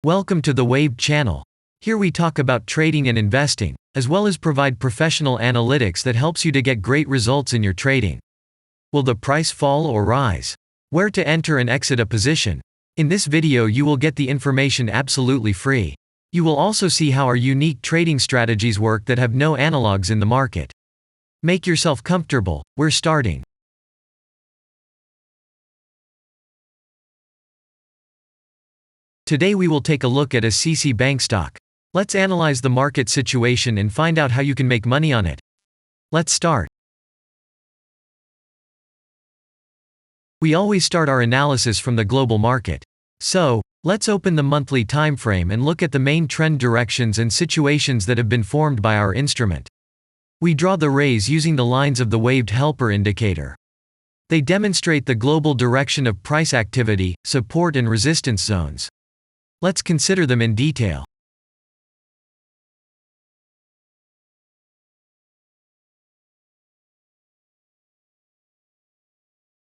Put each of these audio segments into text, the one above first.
Welcome to the Waved channel. Here we talk about trading and investing, as well as provide professional analytics that helps you to get great results in your trading. Will the price fall or rise? Where to enter and exit a position? In this video you will get the information absolutely free. You will also see how our unique trading strategies work that have no analogs in the market. Make yourself comfortable, we're starting. Today we will take a look at Icici Bank stock. Let's analyze the market situation and find out how you can make money on it. Let's start. We always start our analysis from the global market. So, let's open the monthly time frame and look at the main trend directions and situations that have been formed by our instrument. We draw the rays using the lines of the waved helper indicator. They demonstrate the global direction of price activity, support and resistance zones. Let's consider them in detail.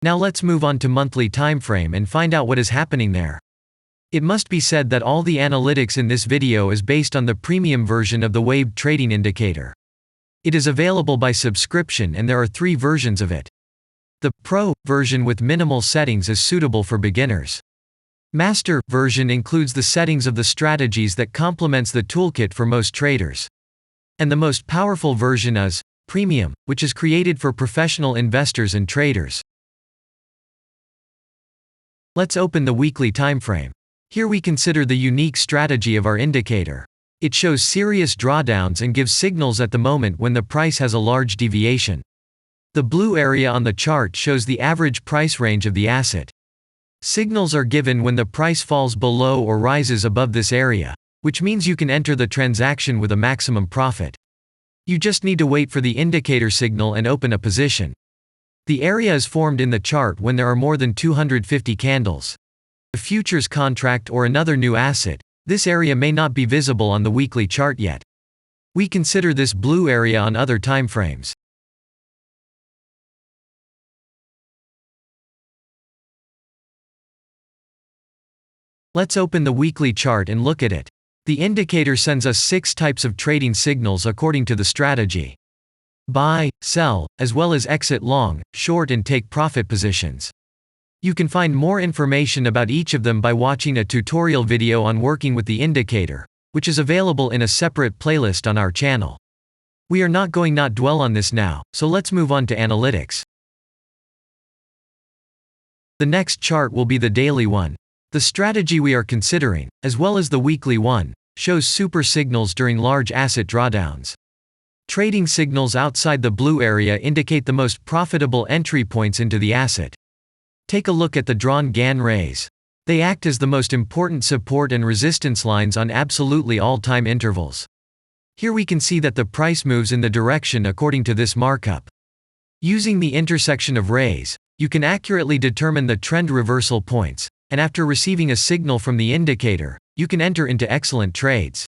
Now let's move on to monthly time frame and find out what is happening there. It must be said that all the analytics in this video is based on the premium version of the waved trading indicator. It is available by subscription and there are 3 versions of it. The Pro version with minimal settings is suitable for beginners. Master version includes the settings of the strategies that complements the toolkit for most traders. And the most powerful version is Premium, which is created for professional investors and traders. Let's open the weekly time frame. Here we consider the unique strategy of our indicator. It shows serious drawdowns and gives signals at the moment when the price has a large deviation. The blue area on the chart shows the average price range of the asset. Signals are given when the price falls below or rises above this area, which means you can enter the transaction with a maximum profit. You just need to wait for the indicator signal and open a position. The area is formed in the chart when there are more than 250 candles. A futures contract or another new asset, this area may not be visible on the weekly chart yet. We consider this blue area on other time frames. Let's open the weekly chart and look at it. The indicator sends us 6 types of trading signals according to the strategy. Buy, sell, as well as exit long, short and take profit positions. You can find more information about each of them by watching a tutorial video on working with the indicator, which is available in a separate playlist on our channel. We are not going to dwell on this now, so let's move on to analytics. The next chart will be the daily one. The strategy we are considering, as well as the weekly one, shows super signals during large asset drawdowns. Trading signals outside the blue area indicate the most profitable entry points into the asset. Take a look at the drawn Gann rays. They act as the most important support and resistance lines on absolutely all time intervals. Here we can see that the price moves in the direction according to this markup. Using the intersection of rays, you can accurately determine the trend reversal points, and after receiving a signal from the indicator, you can enter into excellent trades.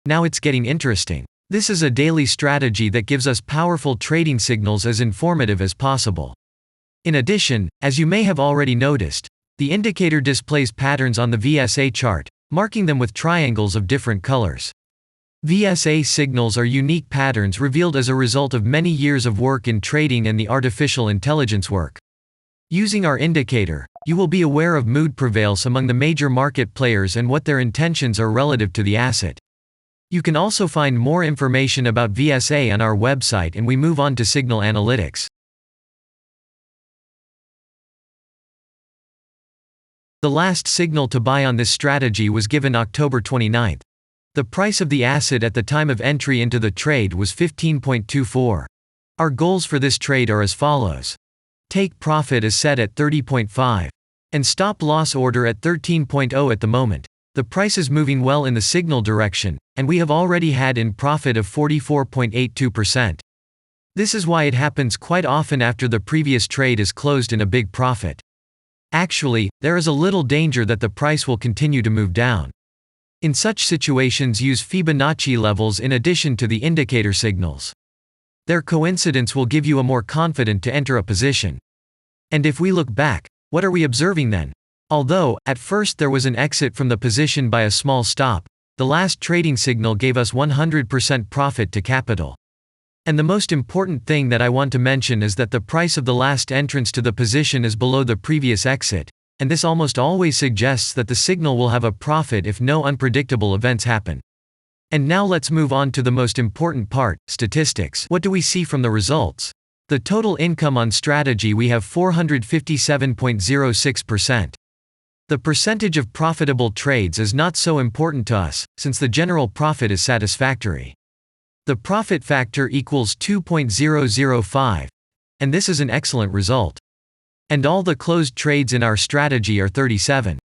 Now it's getting interesting. This is a daily strategy that gives us powerful trading signals as informative as possible. In addition, as you may have already noticed, the indicator displays patterns on the VSA chart, marking them with triangles of different colors. VSA signals are unique patterns revealed as a result of many years of work in trading and the artificial intelligence work. Using our indicator, you will be aware of mood prevails among the major market players and what their intentions are relative to the asset. You can also find more information about VSA on our website, and we move on to signal analytics. The last signal to buy on this strategy was given October 29. The price of the asset at the time of entry into the trade was 15.24. Our goals for this trade are as follows. Take profit is set at 30.5. And stop loss order at 13.0 at the moment. The price is moving well in the signal direction, and we have already had in profit of 44.82%. This is why it happens quite often after the previous trade is closed in a big profit. Actually, there is a little danger that the price will continue to move down. In such situations, use Fibonacci levels in addition to the indicator signals. Their coincidence will give you a more confident to enter a position. And if we look back, What are we observing then? Although, at first there was an exit from the position by a small stop, the last trading signal gave us 100% profit to capital. And the most important thing that I want to mention is that the price of the last entrance to the position is below the previous exit, and this almost always suggests that the signal will have a profit if no unpredictable events happen. And now let's move on to the most important part, statistics. What do we see from the results? The total income on strategy, we have 457.06%. The percentage of profitable trades is not so important to us, since the general profit is satisfactory. The profit factor equals 2.005, and this is an excellent result. And all the closed trades in our strategy are 37.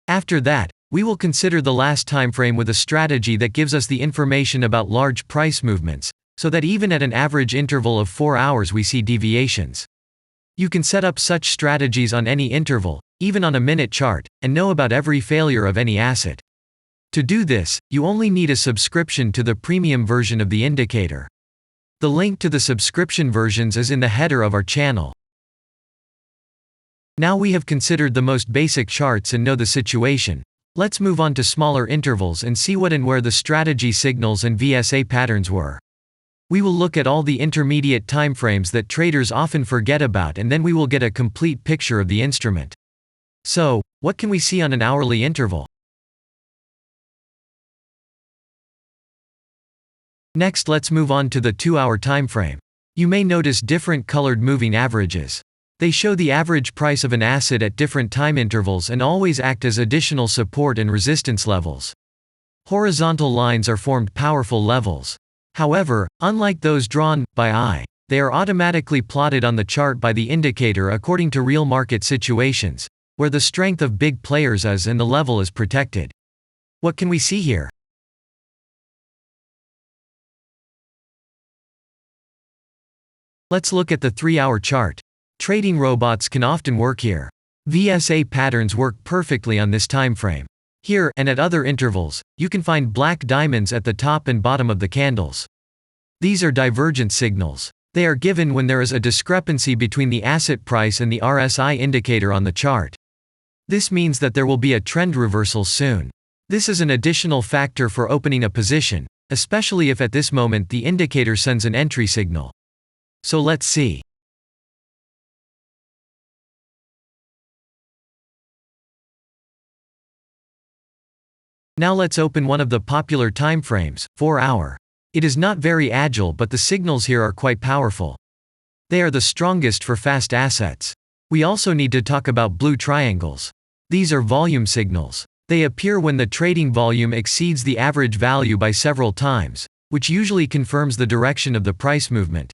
After that, we will consider the last time frame with a strategy that gives us the information about large price movements, so that even at an average interval of 4 hours we see deviations. You can set up such strategies on any interval, even on a minute chart, and know about every failure of any asset. To do this, you only need a subscription to the premium version of the indicator. The link to the subscription versions is in the header of our channel. Now we have considered the most basic charts and know the situation. Let's move on to smaller intervals and see what and where the strategy signals and VSA patterns were. We will look at all the intermediate timeframes that traders often forget about, and then we will get a complete picture of the instrument. So, what can we see on an hourly interval? Next, let's move on to the 2-hour timeframe. You may notice different colored moving averages. They show the average price of an asset at different time intervals and always act as additional support and resistance levels. Horizontal lines are formed powerful levels. However, unlike those drawn by eye, they are automatically plotted on the chart by the indicator according to real market situations, where the strength of big players is and the level is protected. What can we see here? Let's look at the 3-hour chart. Trading robots can often work here. VSA patterns work perfectly on this time frame. Here, and at other intervals, you can find black diamonds at the top and bottom of the candles. These are divergent signals. They are given when there is a discrepancy between the asset price and the RSI indicator on the chart. This means that there will be a trend reversal soon. This is an additional factor for opening a position, especially if at this moment the indicator sends an entry signal. So let's see. Now let's open one of the popular timeframes, 4-hour. It is not very agile, but the signals here are quite powerful. They are the strongest for fast assets. We also need to talk about blue triangles. These are volume signals. They appear when the trading volume exceeds the average value by several times, which usually confirms the direction of the price movement.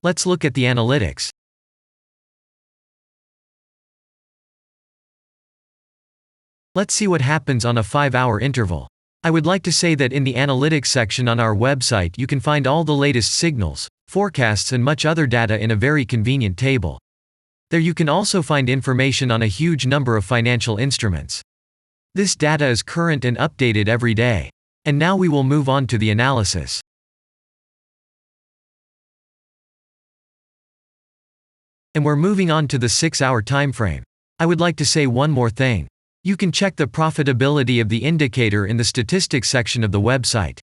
Let's look at the analytics. Let's see what happens on a 5-hour interval. I would like to say that in the analytics section on our website you can find all the latest signals, forecasts and much other data in a very convenient table. There you can also find information on a huge number of financial instruments. This data is current and updated every day. And now we will move on to the analysis. And we're moving on to the 6-hour timeframe. I would like to say one more thing. You can check the profitability of the indicator in the statistics section of the website.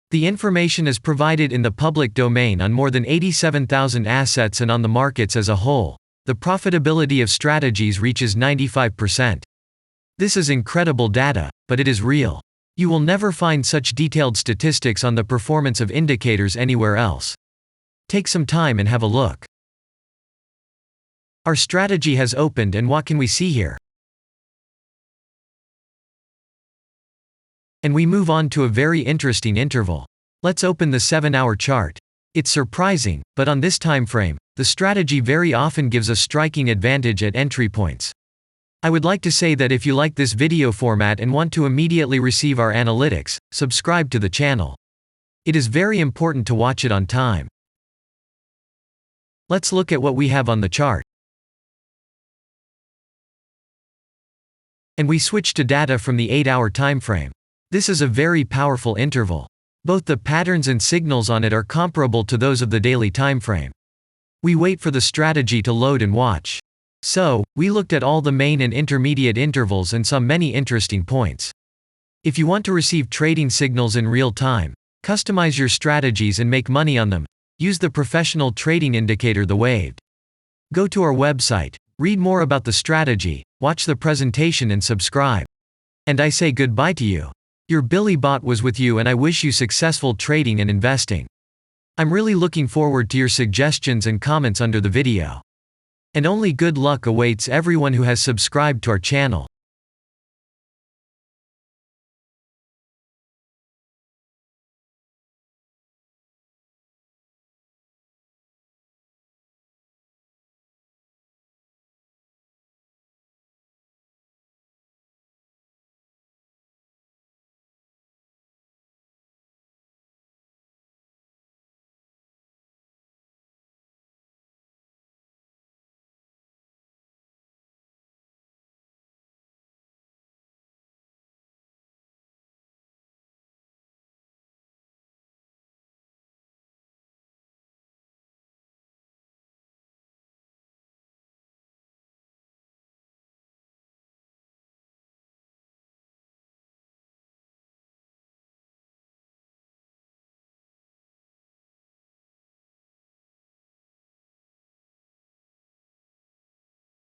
The information is provided in the public domain on more than 87,000 assets, and on the markets as a whole, the profitability of strategies reaches 95%. This is incredible data, but it is real. You will never find such detailed statistics on the performance of indicators anywhere else. Take some time and have a look. Our strategy has opened, and what can we see here? And we move on to a very interesting interval. Let's open the 7-hour chart. It's surprising, but on this time frame, the strategy very often gives a striking advantage at entry points. I would like to say that if you like this video format and want to immediately receive our analytics, subscribe to the channel. It is very important to watch it on time. Let's look at what we have on the chart. And we switch to data from the 8-hour time frame. This is a very powerful interval. Both the patterns and signals on it are comparable to those of the daily timeframe. We wait for the strategy to load and watch. So, we looked at all the main and intermediate intervals and saw many interesting points. If you want to receive trading signals in real time, customize your strategies and make money on them, use the professional trading indicator, the Waved. Go to our website, read more about the strategy, watch the presentation and subscribe. And I say goodbye to you. Your Billy Bot was with you, and I wish you successful trading and investing. I'm really looking forward to your suggestions and comments under the video. And only good luck awaits everyone who has subscribed to our channel.